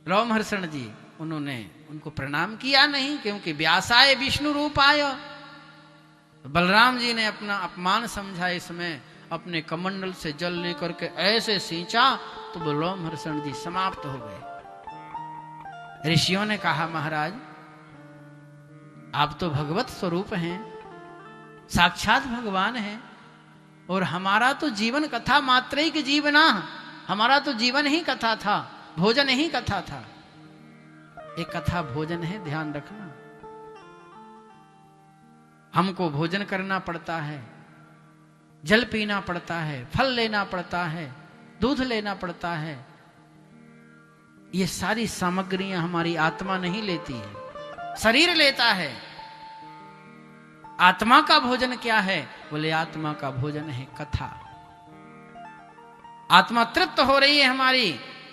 रोमहर्षण जी उन्होंने उनको प्रणाम किया नहीं, क्योंकि व्यासाय विष्णु रूपाय। बलराम जी ने अपना अपमान समझा, इसमें अपने कमंडल से जल लेकर के ऐसे सींचा तो वो रोमहर्षण जी समाप्त हो गए। ऋषियों ने कहा महाराज आप तो भगवत स्वरूप हैं, साक्षात भगवान हैं, और हमारा तो जीवन कथा मात्र ही जीवना, हमारा तो जीवन ही कथा था, भोजन ही कथा था। एक कथा भोजन है, ध्यान रखना। हमको भोजन करना पड़ता है, जल पीना पड़ता है, फल लेना पड़ता है, दूध लेना पड़ता है। ये सारी सामग्रियां हमारी आत्मा नहीं लेती है, शरीर लेता है। आत्मा का भोजन क्या है? बोले आत्मा का भोजन है कथा। आत्मा तृप्त हो रही है हमारी,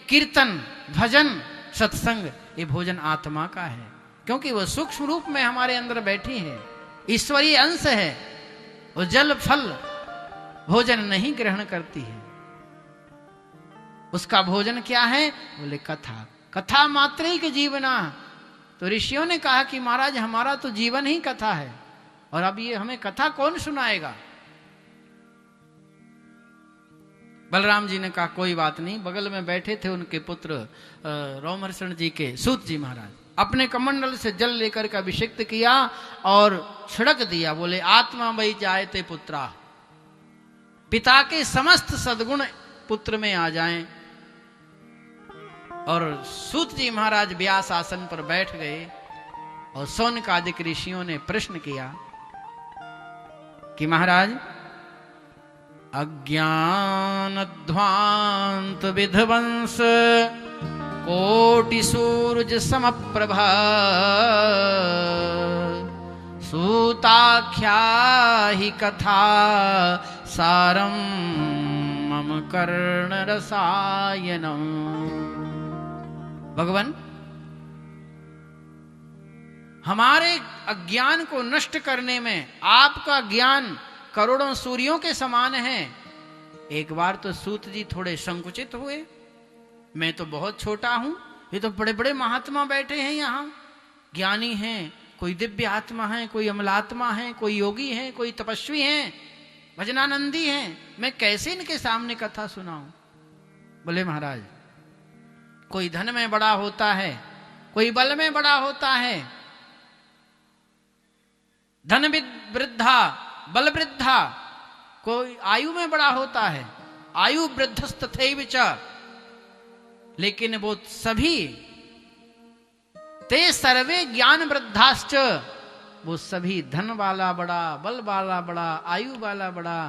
कीर्तन, भजन, सत्संग, ये भोजन आत्मा का है, क्योंकि वो सूक्ष्म रूप में हमारे अंदर बैठी है, ईश्वरीय अंश है। वो जल फल भोजन नहीं ग्रहण करती है। उसका भोजन क्या है? बोले कथा। कथा मात्र ही जीवना। तो ऋषियों ने कहा कि महाराज हमारा तो जीवन ही कथा है, और अब ये हमें कथा कौन सुनाएगा? बलराम जी ने कहा कोई बात नहीं। बगल में बैठे थे उनके पुत्र रोमहर्षण जी के सूत जी महाराज, अपने कमंडल से जल लेकर के अभिषेक किया और छिड़क दिया। बोले आत्मा मयि जायते पुत्रा, पिता के समस्त सद्गुण पुत्र में आ जाएं। और सूत जी महाराज व्यास आसन पर बैठ गए, और सौनकादिक ऋषियों ने प्रश्न किया कि महाराज अज्ञानध्वांत विध्वंस कोटि सूरज समप्रभा सूताख्या ही कथा सारम मम कर्ण रसायनम। भगवान हमारे अज्ञान को नष्ट करने में आपका ज्ञान करोड़ों सूर्यों के समान है। एक बार तो सूत जी थोड़े संकुचित हुए, मैं तो बहुत छोटा हूं, ये तो बड़े बड़े महात्मा बैठे हैं यहाँ, ज्ञानी हैं, कोई दिव्य आत्मा है, कोई अमलात्मा है, कोई योगी है, कोई तपस्वी हैं, भजनानंदी हैं, मैं कैसे इनके सामने कथा सुनाऊं? बोले महाराज कोई धन में बड़ा होता है, कोई बल में बड़ा होता है। धन वृद्धा बल वृद्धा, कोई आयु में बड़ा होता है, आयु वृद्धस्तथैव च, लेकिन वो सभी ते सर्वे ज्ञान वृद्धाश्च, वो सभी धन वाला बड़ा, बल वाला बड़ा, आयु वाला बड़ा,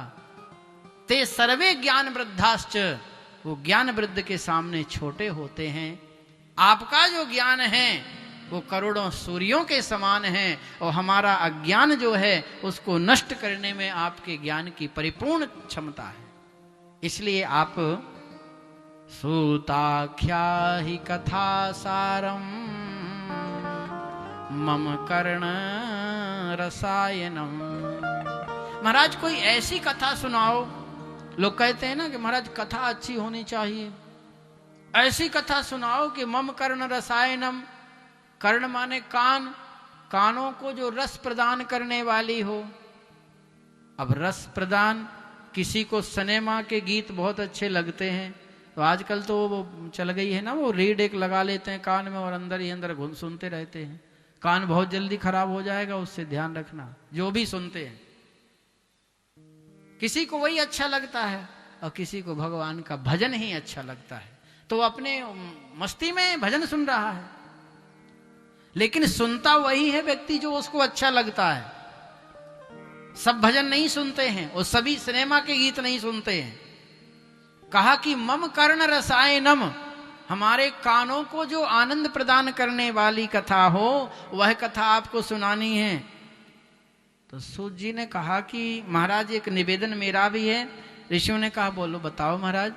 ते सर्वे ज्ञान वृद्धाश्च, वो ज्ञान वृद्ध के सामने छोटे होते हैं। आपका जो ज्ञान है वो करोड़ों सूर्यों के समान है, और हमारा अज्ञान जो है उसको नष्ट करने में आपके ज्ञान की परिपूर्ण क्षमता है। इसलिए आप सूताख्या ही कथा सारम मम कर्ण रसायनम। महाराज कोई ऐसी कथा सुनाओ। लोग कहते हैं ना कि महाराज कथा अच्छी होनी चाहिए, ऐसी कथा सुनाओ कि मम कर्ण रसायनम। कर्ण माने कान, कानों को जो रस प्रदान करने वाली हो। अब रस प्रदान, किसी को सिनेमा के गीत बहुत अच्छे लगते हैं, तो आजकल तो वो चल गई है ना, वो रीड एक लगा लेते हैं कान में और अंदर ही अंदर घुन सुनते रहते हैं। कान बहुत जल्दी खराब हो जाएगा, उससे ध्यान रखना जो भी सुनते हैं। किसी को वही अच्छा लगता है और किसी को भगवान का भजन ही अच्छा लगता है, तो वो अपने मस्ती में भजन सुन रहा है, लेकिन सुनता वही है व्यक्ति जो उसको अच्छा लगता है। सब भजन नहीं सुनते हैं और सभी सिनेमा के गीत नहीं सुनते हैं। कहा कि मम कर्ण रसायनम, हमारे कानों को जो आनंद प्रदान करने वाली कथा हो वह कथा आपको सुनानी है। तो सूत जी ने कहा कि महाराज एक निवेदन मेरा भी है। ऋषियों ने कहा बोलो बताओ महाराज।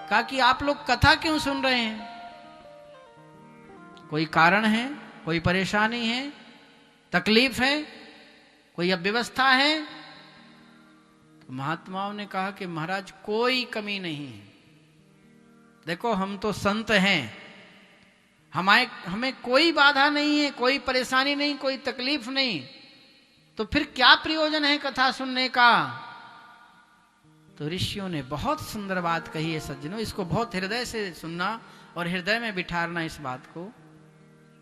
कहा कि आप लोग कथा क्यों सुन रहे हैं? कोई कारण है, कोई परेशानी है, तकलीफ है, कोई अव्यवस्था है? तो महात्माओं ने कहा कि महाराज कोई कमी नहीं है, देखो हम तो संत हैं, हमें कोई बाधा नहीं है, कोई परेशानी नहीं, कोई तकलीफ नहीं, तो फिर क्या प्रयोजन है कथा सुनने का। तो ऋषियों ने बहुत सुंदर बात कही है सज्जनों, इसको बहुत हृदय से सुनना और हृदय में बिठारना इस बात को।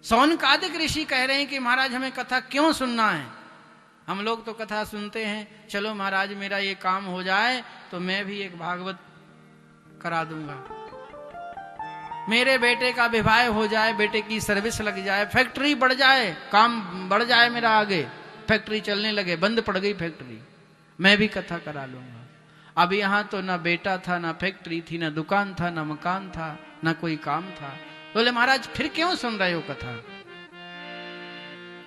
सौनकादिक ऋषि कह रहे हैं कि महाराज हमें कथा क्यों सुनना है। हम लोग तो कथा सुनते हैं, चलो महाराज मेरा ये काम हो जाए तो मैं भी एक भागवत करा दूंगा, मेरे बेटे का विवाह हो जाए, बेटे की सर्विस लग जाए, फैक्ट्री बढ़ जाए, काम बढ़ जाए मेरा, आगे फैक्ट्री चलने लगे, बंद पड़ गई फैक्ट्री, मैं भी कथा करा लूंगा। अब यहां तो ना बेटा था, ना फैक्ट्री थी, ना दुकान था, ना मकान था, ना कोई काम था। बोले महाराज फिर क्यों सुन रहे हो कथा।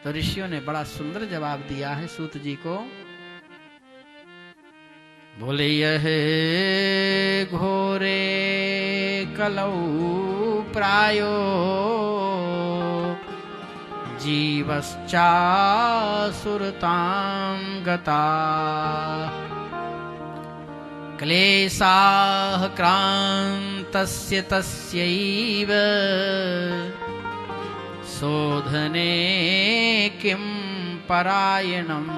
तो ऋषियों ने बड़ा सुंदर जवाब दिया है सूत जी को। बोले यह घोरे कलौ प्रायो जीवश्चासुरतां गता क्लेशाः क्रान्तस्य तस्यैव शोधने किं परायणम्।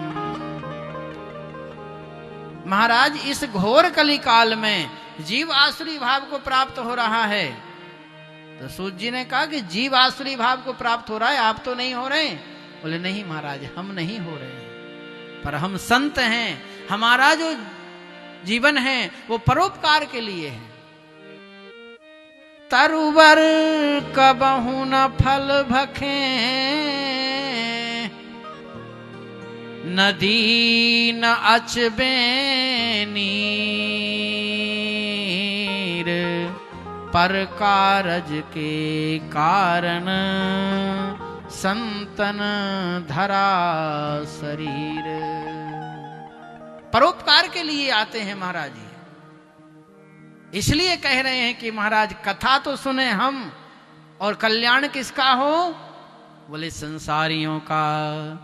महाराज इस घोर कली काल में जीव आसुरी भाव को प्राप्त हो रहा है। तो सूत जी ने कहा कि जीव आसुरी भाव को प्राप्त हो रहा है, आप तो नहीं हो रहे। बोले नहीं महाराज हम नहीं हो रहे, पर हम संत हैं, हमारा जो जीवन है वो परोपकार के लिए है। तरुवर कबहु न फल भखे नदी न अचबे नीर पर कारज के कारण संतन धरा शरीर। परोपकार के लिए आते हैं महाराज जी, इसलिए कह रहे हैं कि महाराज कथा तो सुने हम, और कल्याण किसका हो। बोले संसारियों का।